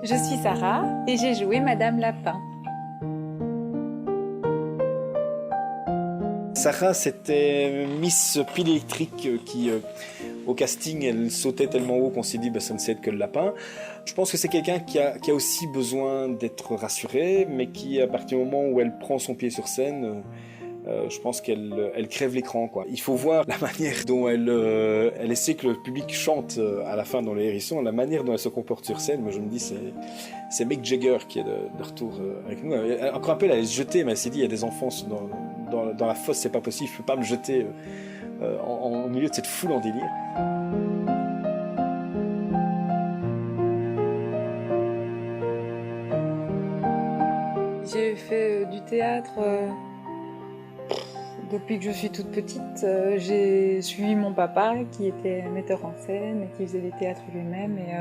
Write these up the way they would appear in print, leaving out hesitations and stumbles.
Je suis Sarah et j'ai joué Madame Lapin. Sarah, c'était Miss Pile électrique qui, au casting, elle sautait tellement haut qu'on s'est dit ça ne sait être que le lapin. Je pense que c'est quelqu'un qui a aussi besoin d'être rassuré, mais qui, à partir du moment où elle prend son pied sur scène, je pense qu'elle crève l'écran, quoi. Il faut voir la manière dont elle essaie que le public chante à la fin dans les hérissons, la manière dont elle se comporte sur scène. Moi, je me dis, c'est Mick Jagger qui est de retour avec nous. Encore un peu, elle allait se jeter, mais elle s'est dit, il y a des enfants dans la fosse, c'est pas possible, je peux pas me jeter au milieu de cette foule en délire. J'ai fait du théâtre depuis que je suis toute petite. J'ai suivi mon papa qui était metteur en scène et qui faisait des théâtres lui-même. Et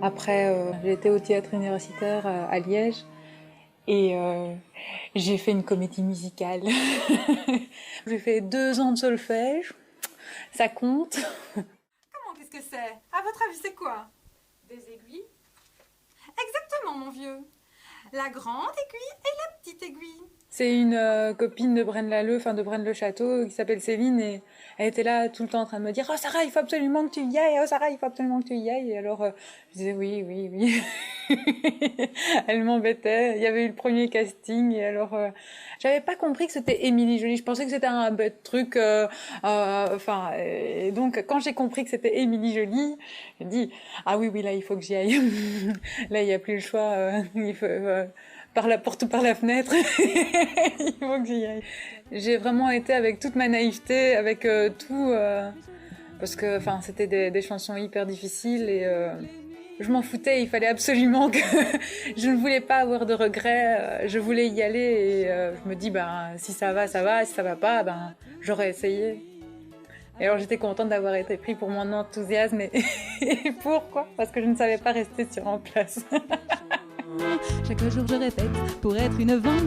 après, j'ai été au théâtre universitaire à Liège et j'ai fait une comédie musicale. J'ai fait 2 ans de solfège, ça compte. Comment, qu'est-ce que c'est? À votre avis, c'est quoi? Des aiguilles? Exactement, mon vieux. La grande aiguille et la petite aiguille. C'est une copine de Braine-l'Alleud, enfin de Braine-le-Château, qui s'appelle Céline, et elle était là tout le temps en train de me dire « Oh Sarah, il faut absolument que tu y ailles, oh Sarah, il faut absolument que tu y ailles !» Et alors, je disais « Oui, oui, oui. » Elle m'embêtait, il y avait eu le premier casting, et alors, j'avais pas compris que c'était Émilie Joly, je pensais que c'était un bête truc, enfin, et donc, quand j'ai compris que c'était Émilie Joly, j'ai dit « Ah oui, oui, là, il faut que j'y aille. » Là, il n'y a plus le choix, il faut... par la porte ou par la fenêtre, il faut que j'y aille. J'ai vraiment été avec toute ma naïveté, avec tout, parce que enfin, c'était des chansons hyper difficiles et je m'en foutais, il fallait absolument que... je ne voulais pas avoir de regrets, je voulais y aller et je me dis, ben, si ça va, ça va, si ça va pas, ben, j'aurais essayé. Et alors j'étais contente d'avoir été prise pour mon enthousiasme et pourquoi? Parce que je ne savais pas rester en place. Chaque jour je répète pour être une vente,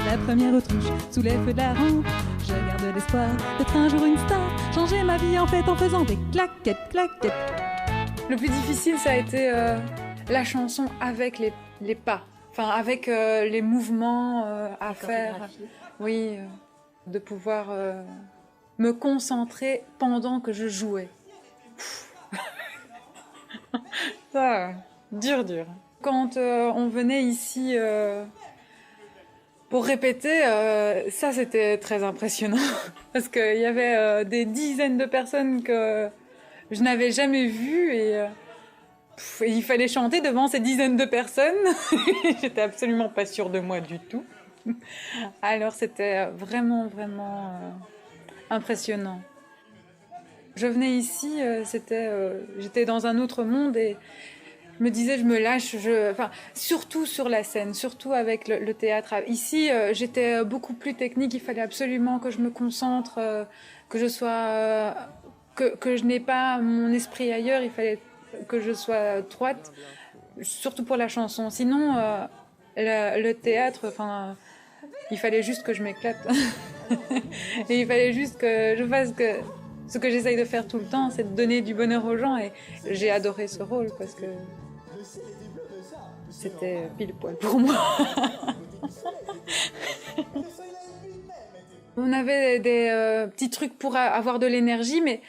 la première autruche sous les feux de la rampe. Je garde l'espoir d'être un jour une star, changer ma vie en fait en faisant des claquettes, claquettes. Le plus difficile ça a été la chanson avec les pas, enfin avec les mouvements à faire. Oui, de pouvoir me concentrer pendant que je jouais. Ça, dur. Quand on venait ici pour répéter, ça c'était très impressionnant parce qu'il y avait des dizaines de personnes que je n'avais jamais vues et il fallait chanter devant ces dizaines de personnes. J'étais absolument pas sûre de moi du tout. Alors c'était vraiment impressionnant. Je venais ici, j'étais dans un autre monde et je me disais, je me lâche, enfin, surtout sur la scène, surtout avec le théâtre. Ici, j'étais beaucoup plus technique, il fallait absolument que je me concentre, que je sois, que je n'ai pas mon esprit ailleurs, il fallait que je sois droite, surtout pour la chanson. Sinon, le théâtre, enfin, il fallait juste que je m'éclate. Et il fallait juste que je fasse ce que j'essaye de faire tout le temps, c'est de donner du bonheur aux gens. Et j'ai adoré ce rôle parce que c'était pile poil pour moi. On avait des petits trucs pour avoir de l'énergie, mais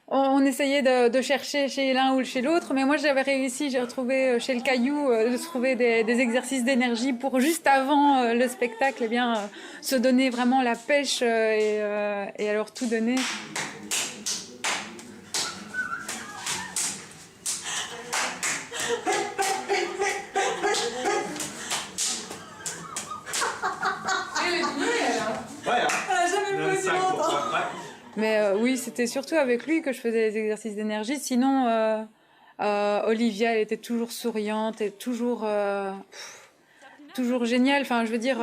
on essayait de chercher chez l'un ou chez l'autre. Mais moi, j'avais réussi, j'ai retrouvé chez le Caillou, de trouver des exercices d'énergie pour juste avant le spectacle, eh bien, se donner vraiment la pêche et alors tout donner. Mais oui, c'était surtout avec lui que je faisais les exercices d'énergie. Sinon, Olivia, elle était toujours souriante et toujours géniale. Enfin, je veux dire,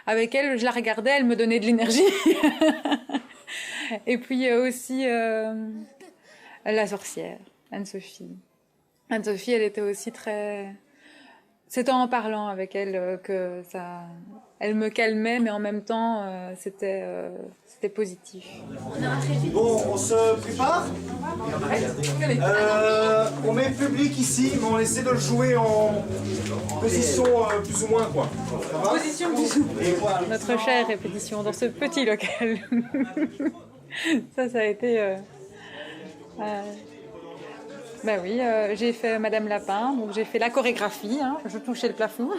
avec elle, je la regardais, elle me donnait de l'énergie. Et puis aussi la sorcière, Anne-Sophie. Anne-Sophie, elle était aussi très... C'est en parlant avec elle que ça... Elle me calmait, mais en même temps, c'était positif. Bon, on se prépare? On met le public ici, mais on essaie de le jouer en position plus ou moins, quoi. Ça va? Position bisou. Notre chère répétition dans ce petit local. Ça a été... Bah oui, j'ai fait Madame Lapin, donc j'ai fait la chorégraphie, hein. Je touchais le plafond,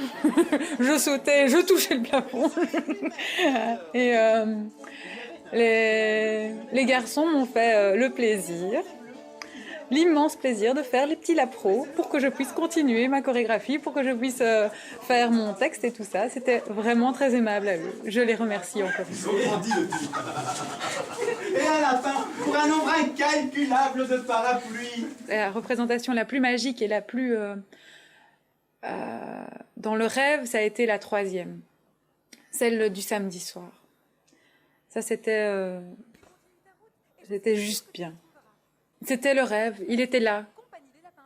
je sautais, je touchais le plafond. Et les garçons m'ont fait le plaisir, l'immense plaisir de faire les petits lapros pour que je puisse continuer ma chorégraphie, pour que je puisse faire mon texte et tout ça. C'était vraiment très aimable à eux. Je les remercie encore. Ils ont grandi depuis. Et un lapin pour un nombre incalculable de parapluies. La représentation la plus magique et la plus... dans le rêve, ça a été la 3e. Celle du samedi soir. Ça, c'était juste bien. C'était le rêve. Il était là.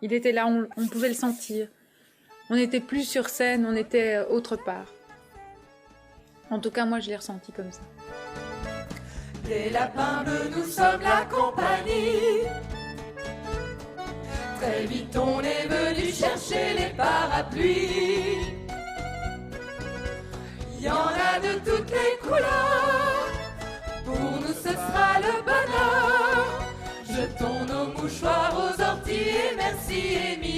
Il était là, on pouvait le sentir. On n'était plus sur scène, on était autre part. En tout cas, moi, je l'ai ressenti comme ça. Les lapins bleus, nous sommes la compagnie. Très vite on est venu chercher les parapluies. Il y en a de toutes les couleurs. Pour nous ce sera le bonheur. Jetons nos mouchoirs aux orties et merci Émile.